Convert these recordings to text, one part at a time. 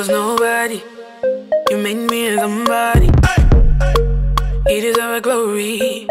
was nobody. You made me somebody. You deserve glory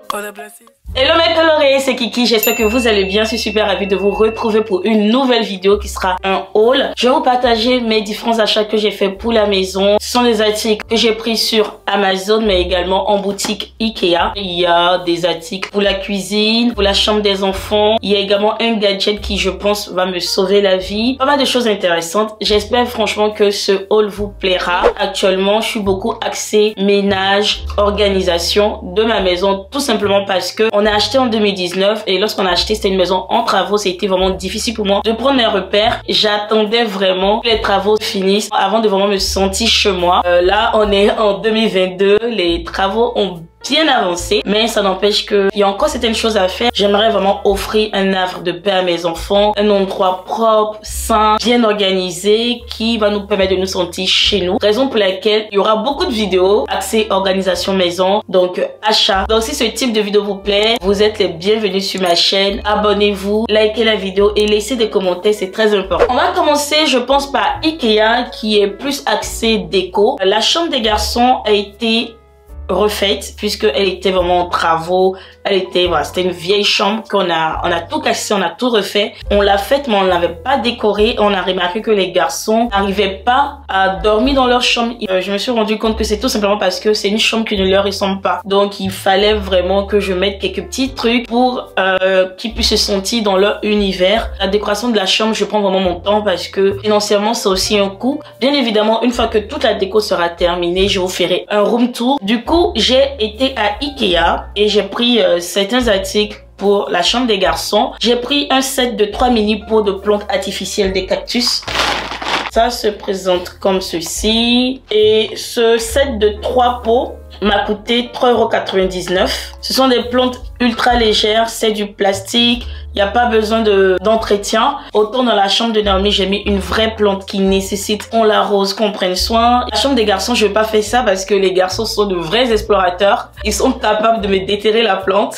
for the blessings. Hello mes colorés, c'est Kiki, j'espère que vous allez bien. Je suis super ravie de vous retrouver pour une nouvelle vidéo qui sera un haul. Je vais vous partager mes différents achats que j'ai fait pour la maison. Ce sont des articles que j'ai pris sur Amazon mais également en boutique Ikea. Il y a des articles pour la cuisine, pour la chambre des enfants. Il y a également un gadget qui je pense va me sauver la vie. Pas mal de choses intéressantes. J'espère franchement que ce haul vous plaira. Actuellement, je suis beaucoup axée ménage, organisation de ma maison, tout simplement parce que on a acheté en 2019 et lorsqu'on a acheté c'était une maison en travaux. C'était vraiment difficile pour moi de prendre mes repères. J'attendais vraiment que les travaux finissent avant de vraiment me sentir chez moi. Là on est en 2022, les travaux ont bien avancé, mais ça n'empêche que il y a encore certaines choses à faire. J'aimerais vraiment offrir un havre de paix à mes enfants, un endroit propre, sain, bien organisé qui va nous permettre de nous sentir chez nous. Raison pour laquelle il y aura beaucoup de vidéos axées organisation maison, donc achat. Donc si ce type de vidéo vous plaît, vous êtes les bienvenus sur ma chaîne. Abonnez-vous, likez la vidéo et laissez des commentaires, c'est très important. On va commencer je pense par Ikea qui est plus axé déco. La chambre des garçons a été refaite puisque elle était vraiment en travaux. Elle était, voilà, c'était une vieille chambre qu'on a tout cassé, on a tout refait. On l'a faite mais on l'avait pas décorée. On a remarqué que les garçons n'arrivaient pas à dormir dans leur chambre. Je me suis rendu compte que c'est tout simplement parce que c'est une chambre qui ne leur ressemble pas. Donc il fallait vraiment que je mette quelques petits trucs pour qu'ils puissent se sentir dans leur univers. La décoration de la chambre, je prends vraiment mon temps parce que financièrement c'est aussi un coût. Bien évidemment, une fois que toute la déco sera terminée, je vous ferai un room tour. Du coup, j'ai été à Ikea et j'ai pris certains articles pour la chambre des garçons. J'ai pris un set de 3 mini pots de plantes artificielles des cactus. Ça se présente comme ceci. Et ce set de 3 pots m'a coûté 3,99 €. Ce sont des plantes ultra légères, c'est du plastique, il n'y a pas besoin d'entretien. Autant dans la chambre de Naomi, j'ai mis une vraie plante qui nécessite qu'on l'arrose, qu'on prenne soin. La chambre des garçons, je ne vais pas faire ça parce que les garçons sont de vrais explorateurs. Ils sont capables de me déterrer la plante.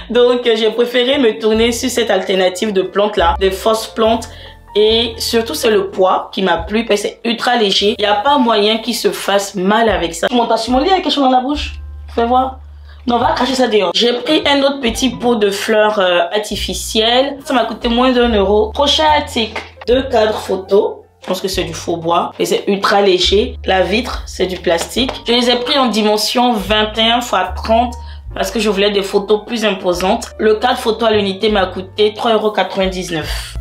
Donc j'ai préféré me tourner sur cette alternative de plantes là, des fausses plantes. Et surtout c'est le poids qui m'a plu parce que c'est ultra léger. Il n'y a pas moyen qu'il se fasse mal avec ça. Tu montes sur mon lit avec quelque chose dans la bouche? Fais voir. Non, on va cracher ça dehors. J'ai pris un autre petit pot de fleurs artificielles. Ça m'a coûté moins d'1 €. Prochain article, 2 cadres photos. Je pense que c'est du faux bois et c'est ultra léger. La vitre, c'est du plastique. Je les ai pris en dimension 21 x 30 parce que je voulais des photos plus imposantes. Le cadre photo à l'unité m'a coûté 3,99 €.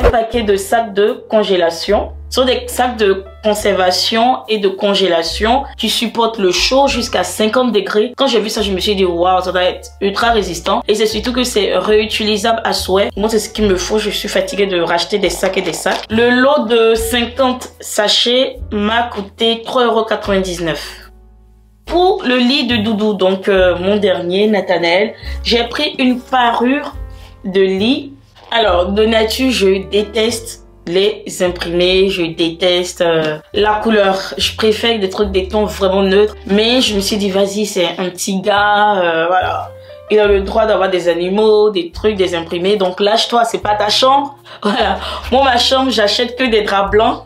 Un paquet de sacs de congélation. Ce sont des sacs de conservation et de congélation qui supportent le chaud jusqu'à 50 degrés. Quand j'ai vu ça, je me suis dit waouh, ça doit être ultra résistant. Et c'est surtout que c'est réutilisable à souhait. Moi, c'est ce qu'il me faut. Je suis fatiguée de racheter des sacs et des sacs. Le lot de 50 sachets m'a coûté 3,99 €. Pour le lit de doudou, donc mon dernier, Nathanaël, j'ai pris une parure de lit. Alors, de nature, je déteste les imprimés, je déteste la couleur. Je préfère des trucs, des tons vraiment neutres. Mais je me suis dit, vas-y, c'est un petit gars, voilà. Il a le droit d'avoir des animaux, des trucs, des imprimés. Donc lâche-toi, c'est pas ta chambre. Voilà. Moi, ma chambre, j'achète que des draps blancs.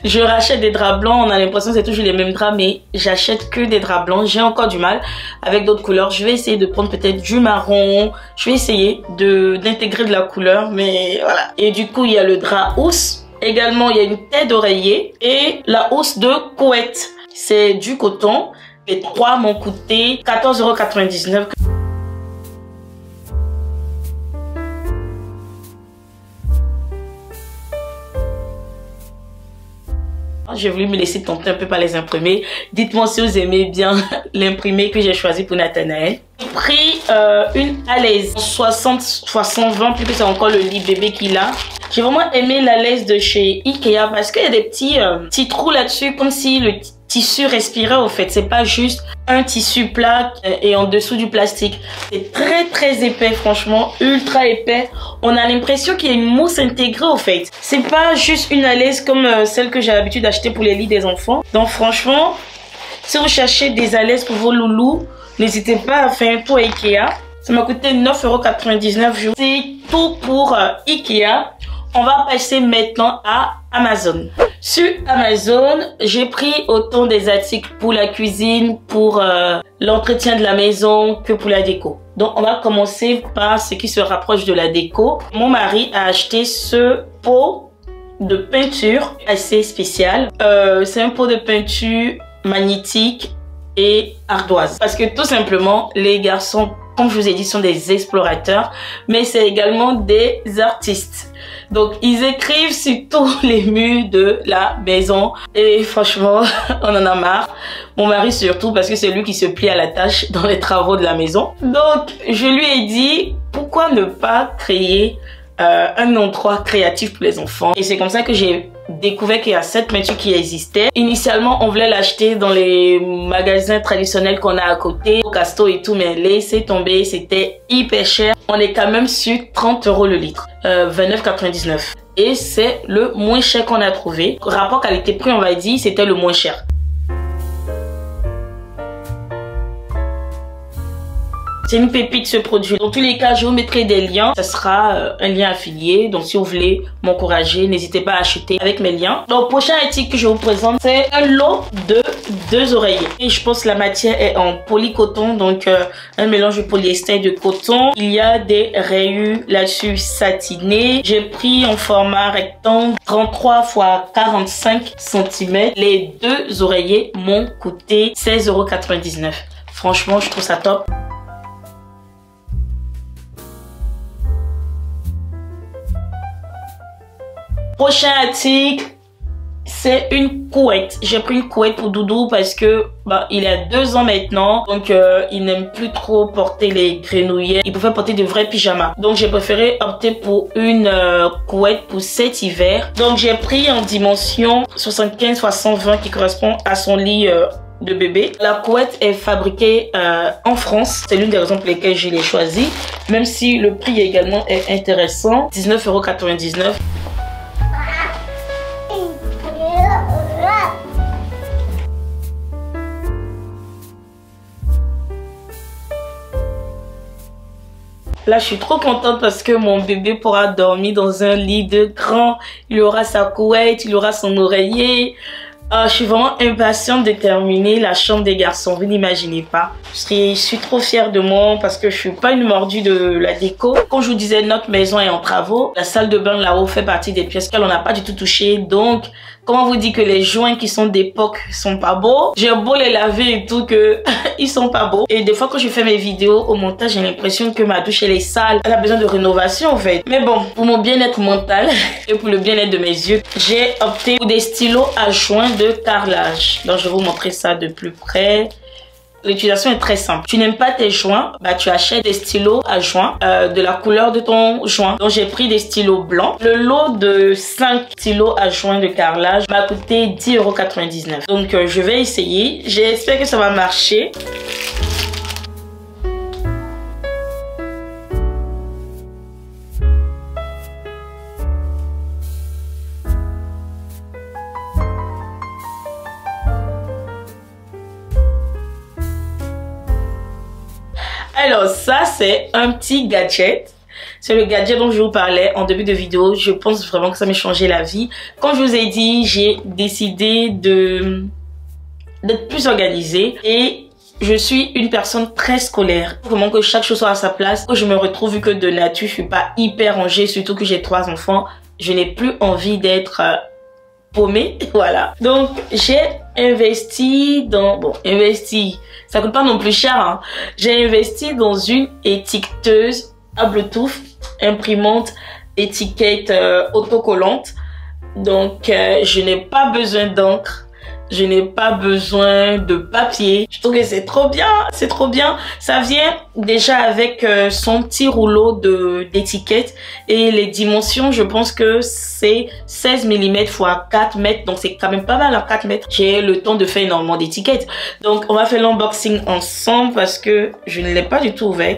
Je rachète des draps blancs, on a l'impression que c'est toujours les mêmes draps, mais j'achète que des draps blancs. J'ai encore du mal avec d'autres couleurs. Je vais essayer de prendre peut-être du marron. Je vais essayer d'intégrer de la couleur, mais voilà. Et du coup, il y a le drap housse. Également, il y a une tête d'oreiller et la housse de couette. C'est du coton. Les 3 m'ont coûté 14,99 €. J'ai voulu me laisser tenter un peu par les imprimés. Dites-moi si vous aimez bien l'imprimé que j'ai choisi pour Nathanaël. J'ai pris une alaise 60 x 120, plus que c'est encore le lit bébé qu'il a. J'ai vraiment aimé l'alaise de chez Ikea parce qu'il y a des petits trous là-dessus, comme si le tissu respirait au fait. C'est pas juste un tissu plat et en dessous du plastique. C'est très très épais, franchement, ultra épais. On a l'impression qu'il y a une mousse intégrée au fait. C'est pas juste une alaise comme celle que j'ai l'habitude d'acheter pour les lits des enfants. Donc franchement, si vous cherchez des alaises pour vos loulous, n'hésitez pas à faire un tour à Ikea. Ça m'a coûté 9,99 €. C'est tout pour Ikea. On va passer maintenant à Amazon. Sur Amazon, j'ai pris autant des articles pour la cuisine, pour l'entretien de la maison que pour la déco. Donc, on va commencer par ce qui se rapproche de la déco. Mon mari a acheté ce pot de peinture assez spécial. C'est un pot de peinture magnétique et ardoise. Parce que tout simplement, les garçons, comme je vous ai dit, sont des explorateurs, mais c'est également des artistes. Donc, ils écrivent sur tous les murs de la maison. Et franchement, on en a marre. Mon mari surtout, parce que c'est lui qui se plie à la tâche dans les travaux de la maison. Donc, je lui ai dit, pourquoi ne pas créer un endroit créatif pour les enfants? Et c'est comme ça que j'ai découvert qu'il y a cette peinture qui existait. Initialement, on voulait l'acheter dans les magasins traditionnels qu'on a à côté, au Casto et tout, mais laissez tomber, c'était hyper cher. On est quand même sur 30 € le litre, 29,99 €. Et c'est le moins cher qu'on a trouvé. Rapport qualité-prix, on va dire, c'était le moins cher. C'est une pépite ce produit. Dans tous les cas, je vous mettrai des liens. Ça sera un lien affilié. Donc si vous voulez m'encourager, n'hésitez pas à acheter avec mes liens. Donc prochain article que je vous présente, c'est un lot de 2 oreillers. Et je pense que la matière est en polycoton. Donc un mélange de polyester et de coton. Il y a des rayures là-dessus satinées. J'ai pris en format rectangle 33 x 45 cm. Les 2 oreillers m'ont coûté 16,99 €. Franchement, je trouve ça top. Prochain article, c'est une couette. J'ai pris une couette pour Doudou parce que il a 2 ans maintenant. Donc il n'aime plus trop porter les grenouillères. Il pouvait porter de vrais pyjamas. Donc j'ai préféré opter pour une couette pour cet hiver. Donc j'ai pris en dimension 75 x 120 qui correspond à son lit de bébé. La couette est fabriquée en France. C'est l'une des raisons pour lesquelles je l'ai choisie. Même si le prix également est intéressant. 19,99 €. Là, je suis trop contente parce que mon bébé pourra dormir dans un lit de grand. Il aura sa couette, il aura son oreiller. Je suis vraiment impatiente de terminer la chambre des garçons. Vous n'imaginez pas. Je suis trop fière de moi parce que je suis pas une mordue de la déco. Comme je vous disais, notre maison est en travaux. La salle de bain là-haut fait partie des pièces qu'elle on n'a pas du tout touché. Donc, comment vous dire que les joints qui sont d'époque sont pas beaux? J'ai beau les laver et tout que ils sont pas beaux. Et des fois quand je fais mes vidéos au montage, j'ai l'impression que ma douche elle est sale. Elle a besoin de rénovation en fait. Mais bon, pour mon bien-être mental et pour le bien-être de mes yeux, j'ai opté pour des stylos à joints de carrelage. Donc je vais vous montrer ça de plus près. L'utilisation est très simple. Tu n'aimes pas tes joints, tu achètes des stylos à joints de la couleur de ton joint. Donc j'ai pris des stylos blancs. Le lot de 5 stylos à joints de carrelage m'a coûté 10,99 €. Donc je vais essayer. J'espère que ça va marcher. Alors ça c'est un petit gadget. C'est le gadget dont je vous parlais en début de vidéo. Je pense vraiment que ça m'a changé la vie. Comme je vous ai dit, j'ai décidé d'être plus organisée. Et je suis une personne très scolaire. Vraiment que chaque chose soit à sa place. Je me retrouve vu que de nature, je suis pas hyper rangée. Surtout que j'ai 3 enfants. Je n'ai plus envie d'être paumée. Voilà. Donc j'ai investi dans... Bon, investi... Ça coûte pas non plus cher. Hein. J'ai investi dans une étiqueteuse à Bluetooth, imprimante, étiquette autocollante. Donc, je n'ai pas besoin d'encre. Je n'ai pas besoin de papier. Je trouve que c'est trop bien. C'est trop bien. Ça vient déjà avec son petit rouleau d'étiquette. Et les dimensions, je pense que c'est 16 mm x 4 mètres. Donc, c'est quand même pas mal à 4 mètres. J'ai le temps de faire énormément d'étiquettes. Donc, on va faire l'unboxing ensemble parce que je ne l'ai pas du tout ouvert.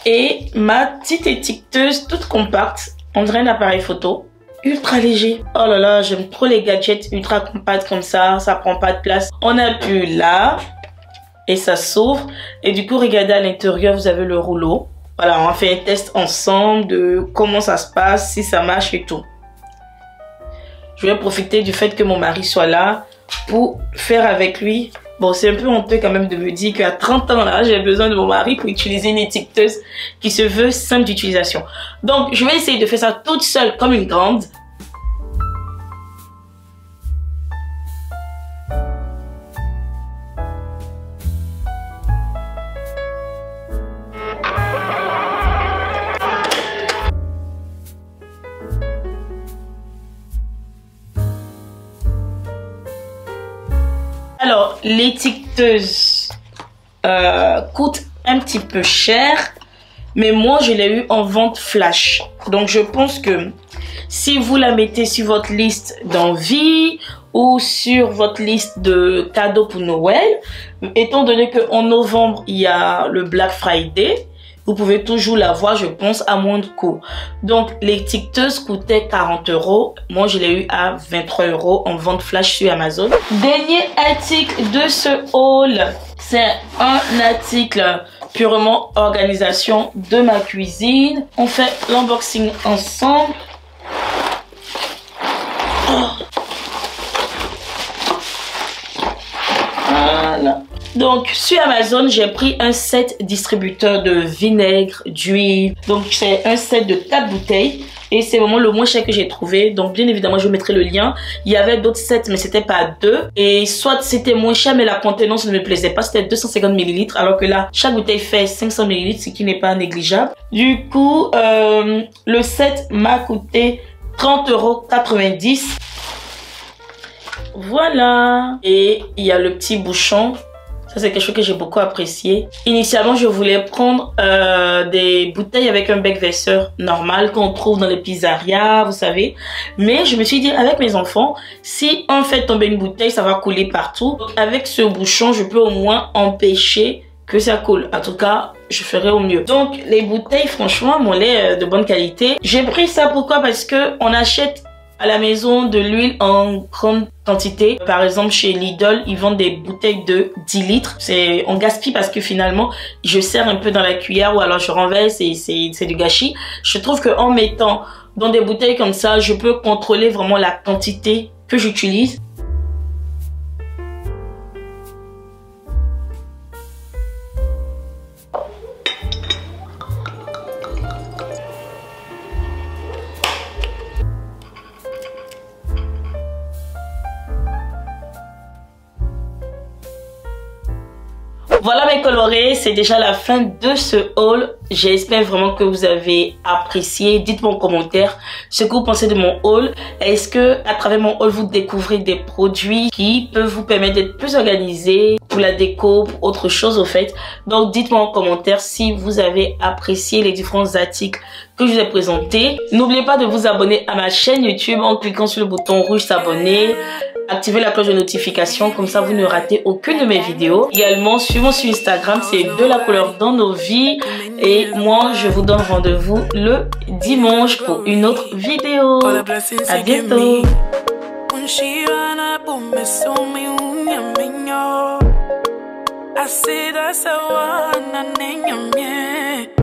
Et ma petite étiqueteuse toute compacte. On dirait un appareil photo ultra léger. Oh là là, j'aime trop les gadgets ultra compacts comme ça prend pas de place. On appuie là et ça s'ouvre. Et du coup, regardez à l'intérieur, vous avez le rouleau. Voilà, on a fait un test ensemble de comment ça se passe, si ça marche et tout. Je vais profiter du fait que mon mari soit là pour faire avec lui. Bon, c'est un peu honteux quand même de me dire qu'à 30 ans là, j'ai besoin de mon mari pour utiliser une étiqueteuse qui se veut simple d'utilisation. Donc, je vais essayer de faire ça toute seule comme une grande. Alors, l'étiqueteuse coûte un petit peu cher, mais moi, je l'ai eu en vente flash. Donc, je pense que si vous la mettez sur votre liste d'envie ou sur votre liste de cadeaux pour Noël, étant donné qu'en novembre, il y a le Black Friday, vous pouvez toujours l'avoir, je pense, à moindre coût. Donc, l'étiqueteuse coûtait 40 €. Moi, je l'ai eu à 23 € en vente flash sur Amazon. Dernier article de ce haul, c'est un article purement organisation de ma cuisine. On fait l'unboxing ensemble. Voilà. Donc, sur Amazon, j'ai pris un set distributeur de vinaigre, d'huile. Donc, c'est un set de 4 bouteilles. Et c'est vraiment le moins cher que j'ai trouvé. Donc, bien évidemment, je vous mettrai le lien. Il y avait d'autres sets, mais c'était pas 2. Et soit c'était moins cher, mais la contenance ne me plaisait pas. C'était 250 ml. Alors que là, chaque bouteille fait 500 ml, ce qui n'est pas négligeable. Du coup, le set m'a coûté 30,90 €. Voilà. Et il y a le petit bouchon. Ça, c'est quelque chose que j'ai beaucoup apprécié. Initialement, je voulais prendre des bouteilles avec un bec verseur normal qu'on trouve dans les pizzerias, vous savez. Mais je me suis dit, avec mes enfants, si on fait tomber une bouteille, ça va couler partout. Donc, avec ce bouchon, je peux au moins empêcher que ça coule. En tout cas, je ferai au mieux. Donc, les bouteilles, franchement, m'ont l'air de bonne qualité. J'ai pris ça pourquoi? Parce que on achète à la maison de l'huile en grande quantité. Par exemple, chez Lidl, ils vendent des bouteilles de 10 litres. On gaspille parce que finalement, je sers un peu dans la cuillère ou alors je renverse et c'est du gâchis. Je trouve qu'en mettant dans des bouteilles comme ça, je peux contrôler vraiment la quantité que j'utilise. Voilà mes colorés, c'est déjà la fin de ce haul. J'espère vraiment que vous avez apprécié. Dites-moi en commentaire ce que vous pensez de mon haul. Est-ce que à travers mon haul, vous découvrez des produits qui peuvent vous permettre d'être plus organisé pour la déco, pour autre chose au fait. Donc dites-moi en commentaire si vous avez apprécié les différents articles que je vous ai présentés. N'oubliez pas de vous abonner à ma chaîne YouTube en cliquant sur le bouton rouge s'abonner. Activez la cloche de notification, comme ça vous ne ratez aucune de mes vidéos. Également, suivons sur Instagram, c'est de la couleur dans nos vies. Et moi, je vous donne rendez-vous le dimanche pour une autre vidéo. À bientôt. I see that's the one I need.